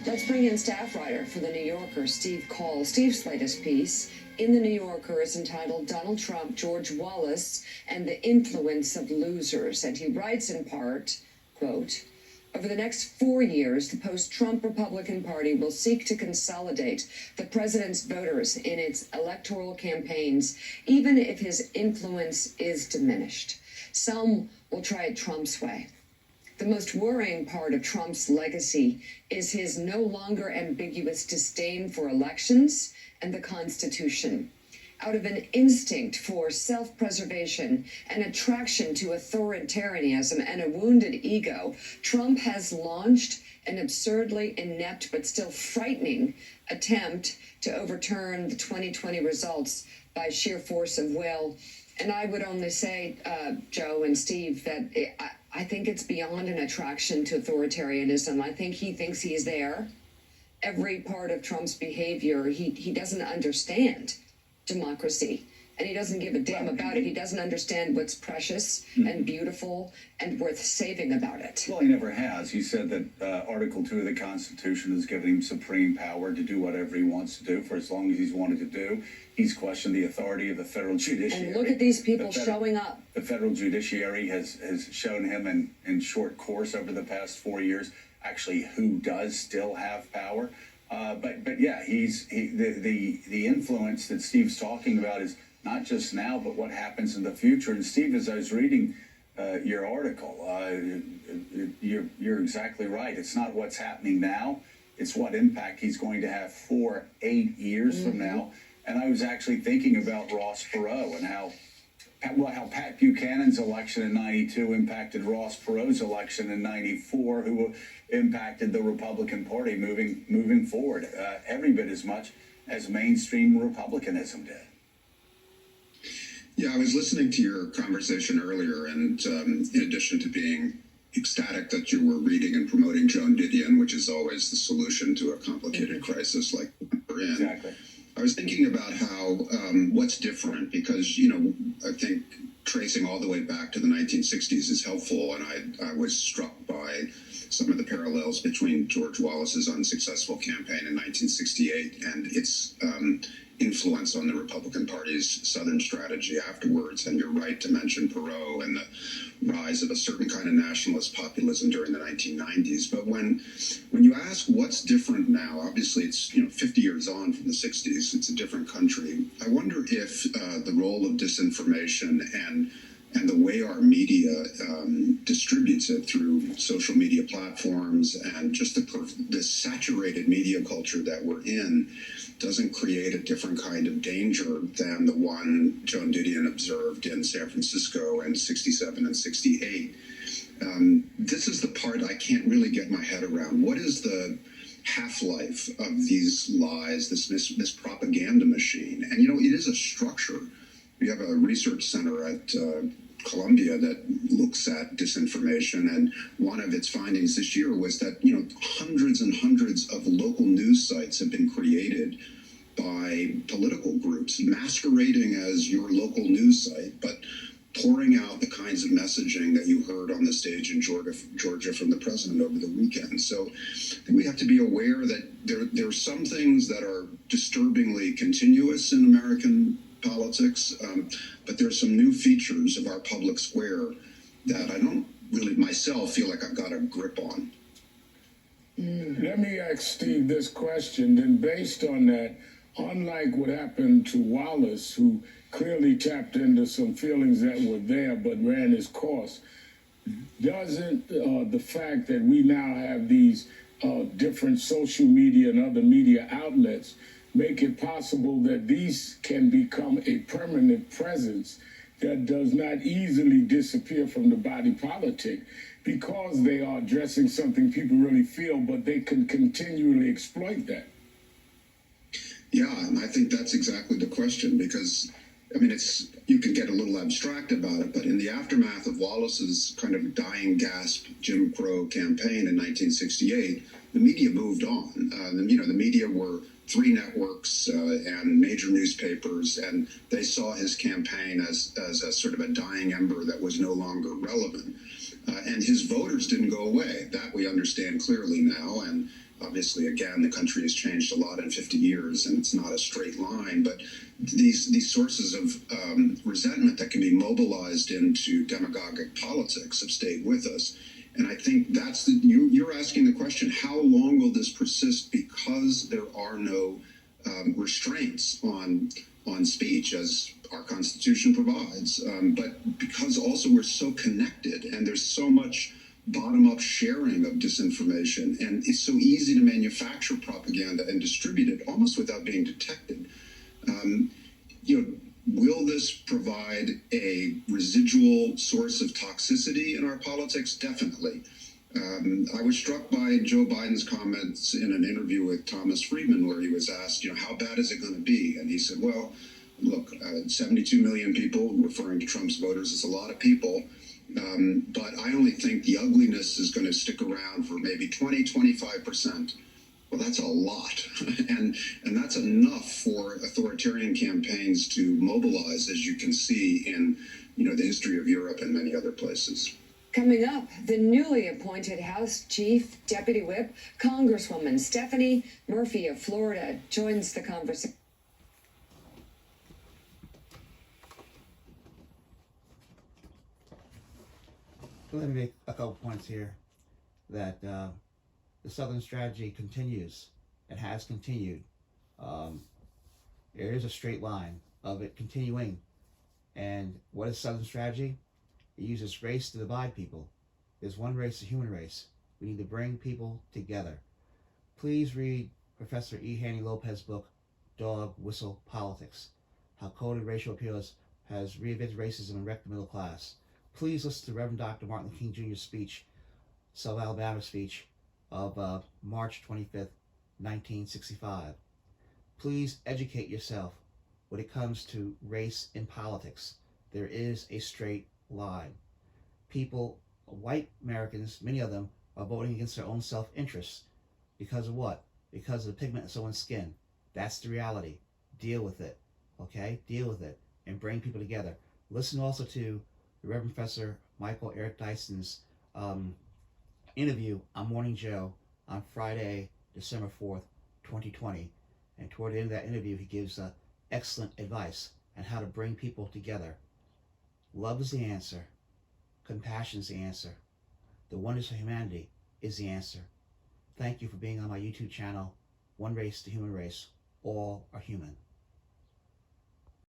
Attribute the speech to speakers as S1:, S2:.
S1: Let's bring in staff writer for The New Yorker, Steve Call. Steve's latest piece in The New Yorker is entitled Donald Trump, George Wallace, and the Influence of Losers. And he writes in part, quote, over the next 4 years, the post-Trump Republican Party will seek to consolidate the president's voters in its electoral campaigns, even if his influence is diminished. Some will try it Trump's way. The most worrying part of Trump's legacy is his no longer ambiguous disdain for elections and the Constitution. Out of an instinct for self-preservation, an attraction to authoritarianism, and a wounded ego, Trump has launched an absurdly inept but still frightening attempt to overturn the 2020 results by sheer force of will. And I would only say, Joe and Steve, that I think it's beyond an attraction to authoritarianism. I think he thinks he's there. Every part of Trump's behavior, he doesn't understand democracy, and he doesn't give a damn about it. He doesn't understand what's precious and beautiful and worth saving about it.
S2: Well, he never has. He said that Article 2 of the Constitution has given him supreme power to do whatever he wants to do for as long as he's wanted to do. He's questioned the authority of the federal judiciary.
S1: And look at these people showing up.
S2: The federal judiciary has shown him in short course over the past 4 years actually who does still have power. But yeah, the influence that Steve's talking about is not just now, but what happens in the future. And Steve, as I was reading your article, you're exactly right. It's not what's happening now. It's what impact he's going to have 8 years from now. And I was actually thinking about Ross Perot and how Pat Buchanan's election in '92 impacted Ross Perot's election in '94, who impacted the Republican Party moving forward every bit as much as mainstream Republicanism did.
S3: Yeah, I was listening to your conversation earlier, and in addition to being ecstatic that you were reading and promoting Joan Didion, which is always the solution to a complicated crisis like we're in.
S2: Exactly.
S3: I was thinking about how what's different, because, I think tracing all the way back to the 1960s is helpful, and I was struck by some of the parallels between George Wallace's unsuccessful campaign in 1968 and its influence on the Republican Party's Southern strategy afterwards. And you're right to mention Perot and the rise of a certain kind of nationalist populism during the 1990s. But when you ask what's different now, obviously it's 50 years on from the 60s, it's a different country. I wonder if the role of disinformation and the way our media distributes it through social media platforms and just the saturated media culture that we're in doesn't create a different kind of danger than the one Joan Didion observed in San Francisco in '67 and '68. This is the part I can't really get my head around. What is the half-life of these lies, this propaganda machine? And, it is a structure. We have a research center at Columbia that looks at disinformation, and one of its findings this year was that hundreds and hundreds of local news sites have been created by political groups masquerading as your local news site, but pouring out the kinds of messaging that you heard on the stage in Georgia from the president over the weekend. So I think we have to be aware that there are some things that are disturbingly continuous in American politics, but there's some new features of our public square that I don't really myself feel like I've got a grip on.
S4: Let me ask Steve this question, then based on that, unlike what happened to Wallace, who clearly tapped into some feelings that were there but ran his course, doesn't the fact that we now have these different social media and other media outlets make it possible that these can become a permanent presence that does not easily disappear from the body politic, because they are addressing something people really feel, but they can continually exploit that?
S3: Yeah, and I think that's exactly the question, because, you can get a little abstract about it, but in the aftermath of Wallace's kind of dying gasp Jim Crow campaign in 1968, the media moved on. The media were 3 networks and major newspapers, and they saw his campaign as a sort of a dying ember that was no longer relevant. And his voters didn't go away. That we understand clearly now. And Obviously, again, the country has changed a lot in 50 years, and it's not a straight line. But these sources of resentment that can be mobilized into demagogic politics have stayed with us. And I think that's you're asking the question: how long will this persist? Because there are no restraints on speech, as our Constitution provides, but because also we're so connected, and there's so much bottom-up sharing of disinformation, and it's so easy to manufacture propaganda and distribute it almost without being detected. Will this provide a residual source of toxicity in our politics? Definitely. I was struck by Joe Biden's comments in an interview with Thomas Friedman, where he was asked, how bad is it going to be? And he said, well, look, 72 million people, referring to Trump's voters, is a lot of people. But I only think the ugliness is going to stick around for maybe 20-25%. Well, that's a lot. and that's enough for authoritarian campaigns to mobilize, as you can see in the history of Europe and many other places.
S1: Coming up, the newly appointed House Chief Deputy Whip, Congresswoman Stephanie Murphy of Florida, joins the conversation.
S5: Let me make a couple points here. That the Southern strategy continues and has continued. There is a straight line of it continuing. And what is Southern strategy? It uses race to divide people. There's one race, the human race. We need to bring people together. Please read Professor E. Hanny Lopez's book, Dog Whistle Politics, How Coded Racial Appeals Has Reinvented Racism and Wrecked the Middle Class. Please listen to Reverend Dr. Martin Luther King Jr.'s speech, Selma, Alabama speech of March 25th, 1965. Please educate yourself when it comes to race in politics. There is a straight line. People, white Americans, many of them, are voting against their own self-interest. Because of what? Because of the pigment in someone's skin. That's the reality. Deal with it. Okay? Deal with it. And bring people together. Listen also to the Reverend Professor Michael Eric Dyson's interview on Morning Joe on Friday, December 4th, 2020. And toward the end of that interview, he gives excellent advice on how to bring people together. Love is the answer. Compassion is the answer. The oneness of humanity is the answer. Thank you for being on my YouTube channel. One race, the human race. All are human.